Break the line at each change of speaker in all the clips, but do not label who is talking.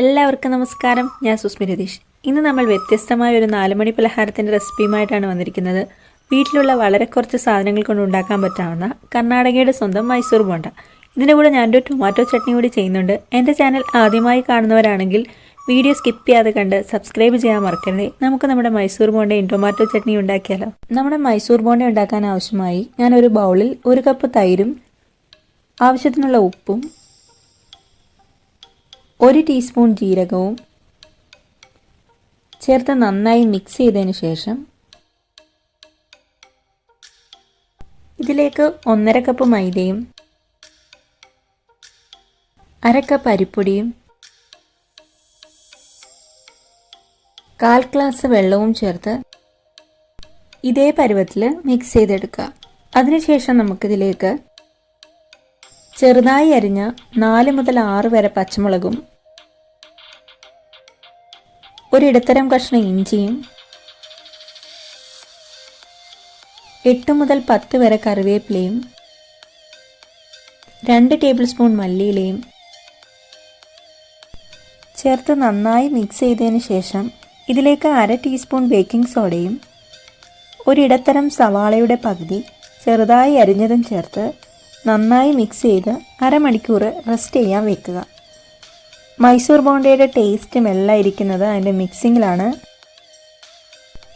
എല്ലാവർക്കും നമസ്കാരം. ഞാൻ സുസ്മി രതീഷ്. ഇന്ന് നമ്മൾ വ്യത്യസ്തമായ ഒരു 4 മണി പലഹാരത്തിൻ്റെ റെസിപ്പിയുമായിട്ടാണ് വന്നിരിക്കുന്നത്. വീട്ടിലുള്ള വളരെ കുറച്ച് സാധനങ്ങൾ കൊണ്ട് ഉണ്ടാക്കാൻ പറ്റാവുന്ന കർണാടകയുടെ സ്വന്തം മൈസൂർ ബോണ്ട. ഇതിൻ്റെ കൂടെ ഞാനൊരു ടൊമാറ്റോ ചട്നി കൂടി ചെയ്യുന്നുണ്ട്. എൻ്റെ ചാനൽ ആദ്യമായി കാണുന്നവരാണെങ്കിൽ വീഡിയോ സ്കിപ്പ് ചെയ്യാതെ കണ്ട് സബ്സ്ക്രൈബ് ചെയ്യാൻ മറക്കരുത്. നമുക്ക് നമ്മുടെ മൈസൂർ ബോണ്ടയും ടൊമാറ്റോ ചട്നി ഉണ്ടാക്കിയാലോ. നമ്മുടെ മൈസൂർ ബോണ്ട ഉണ്ടാക്കാൻ ആവശ്യമായി ഞാനൊരു ബൗളിൽ 1 കപ്പ് തൈരും ആവശ്യത്തിനുള്ള ഉപ്പും 1 ടീസ്പൂൺ ജീരകവും ചേർത്ത് നന്നായി മിക്സ് ചെയ്തതിന് ശേഷം ഇതിലേക്ക് 1/2 കപ്പ് മൈദയും 1/2 കപ്പ് അരിപ്പൊടിയും 1/4 ഗ്ലാസ് വെള്ളവും ചേർത്ത് ഇതേ പരുവത്തിൽ മിക്സ് ചെയ്തെടുക്കുക. അതിനുശേഷം നമുക്കിതിലേക്ക് ചെറുതായി അരിഞ്ഞ 4 മുതൽ 6 വരെ പച്ചമുളകും ഒരിടത്തരം കഷ്ണം ഇഞ്ചിയും 8 മുതൽ 10 വരെ കറിവേപ്പിലയും 2 ടേബിൾ സ്പൂൺ മല്ലിയിലയും ചേർത്ത് നന്നായി മിക്സ് ചെയ്തതിന് ശേഷം ഇതിലേക്ക് 1/2 ടീസ്പൂൺ ബേക്കിംഗ് സോഡയും ഒരിടത്തരം സവാളയുടെ പകുതി ചെറുതായി അരിഞ്ഞതും ചേർത്ത് നന്നായി മിക്സ് ചെയ്ത് അരമണിക്കൂർ റെസ്റ്റ് ചെയ്യാൻ വെക്കുക. മൈസൂർ ബോണ്ടയുടെ ടേസ്റ്റും എല്ലാം ഇരിക്കുന്നത് അതിൻ്റെ മിക്സിങ്ങിലാണ്.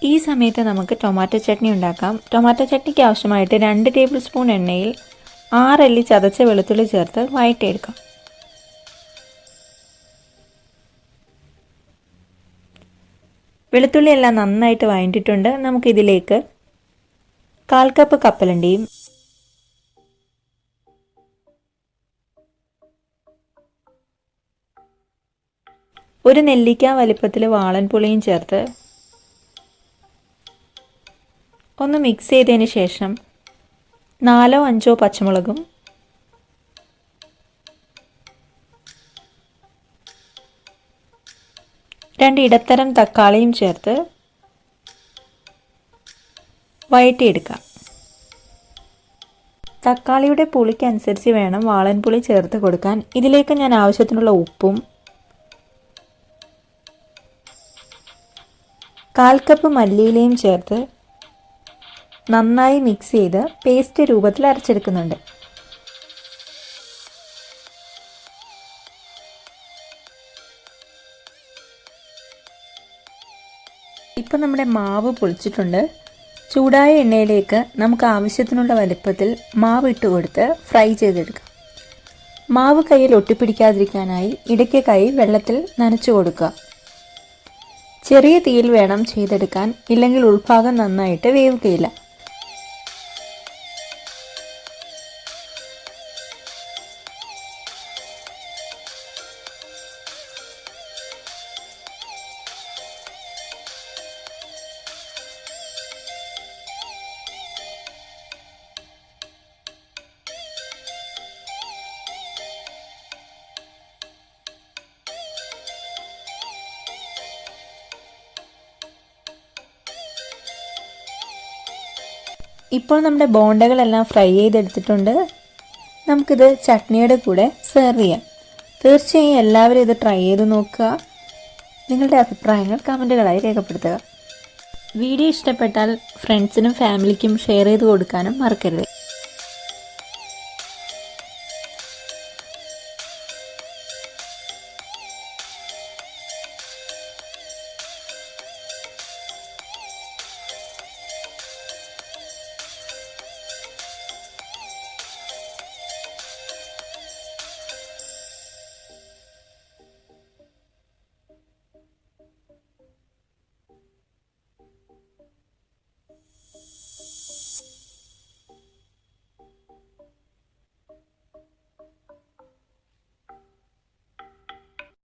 ഈ സമയത്ത് നമുക്ക് ടൊമാറ്റോ ചട്നി ഉണ്ടാക്കാം. ടൊമാറ്റോ ചട്നിക്ക് ആവശ്യമായിട്ട് 2 ടേബിൾ സ്പൂൺ എണ്ണയിൽ 6 അല്ലി ചതച്ച വെളുത്തുള്ളി ചേർത്ത് വഴറ്റിയെടുക്കാം. വെളുത്തുള്ളി എല്ലാം നന്നായിട്ട് വഴറ്റിയിട്ടുണ്ട്. നമുക്കിതിലേക്ക് 1/4 കപ്പ് കപ്പലണ്ടിയും 1 നെല്ലിക്ക വലിപ്പത്തിൽ വാളൻപുളിയും ചേർത്ത് ഒന്ന് മിക്സ് ചെയ്തതിന് ശേഷം 4-5 പച്ചമുളകും 2 ഇടത്തരം തക്കാളിയും ചേർത്ത് വഴറ്റിയെടുക്കാം. തക്കാളിയുടെ പുളിക്കനുസരിച്ച് വേണം വാളൻപുളി ചേർത്ത് കൊടുക്കാൻ. ഇതിലേക്ക് ഞാൻ ആവശ്യത്തിനുള്ള ഉപ്പും 1/4 കപ്പ് മല്ലിയിലയും ചേർത്ത് നന്നായി മിക്സ് ചെയ്ത് പേസ്റ്റ് രൂപത്തിൽ അരച്ചെടുക്കുന്നുണ്ട്. ഇപ്പം നമ്മുടെ മാവ് പൊളിച്ചിട്ടുണ്ട്. ചൂടായ എണ്ണയിലേക്ക് നമുക്ക് ആവശ്യത്തിനുള്ള വലുപ്പത്തിൽ മാവ് ഇട്ട് കൊടുത്ത് ഫ്രൈ ചെയ്തെടുക്കാം. മാവ് കയ്യിൽ ഒട്ടിപ്പിടിക്കാതിരിക്കാനായി ഇടയ്ക്ക് കൈ വെള്ളത്തിൽ നനച്ചു കൊടുക്കുക. ചെറിയ തീയിൽ വേണം ചെയ്തെടുക്കാൻ, ഇല്ലെങ്കിൽ ഉൾഭാഗം നന്നായിട്ട് വേവുകയില്ല. ഇപ്പോൾ നമ്മുടെ ബോണ്ടകളെല്ലാം ഫ്രൈ ചെയ്തെടുത്തിട്ടുണ്ട്. നമുക്കിത് ചട്നിയുടെ കൂടെ സെർവ് ചെയ്യാം. തീർച്ചയായും എല്ലാവരും ഇത് ട്രൈ ചെയ്ത് നോക്കുക. നിങ്ങളുടെ അഭിപ്രായങ്ങൾ കമൻറ്റുകളായി രേഖപ്പെടുത്തുക. വീഡിയോ ഇഷ്ടപ്പെട്ടാൽ ഫ്രണ്ട്സിനും ഫാമിലിക്കും ഷെയർ ചെയ്ത് കൊടുക്കാനും മറക്കരുത്.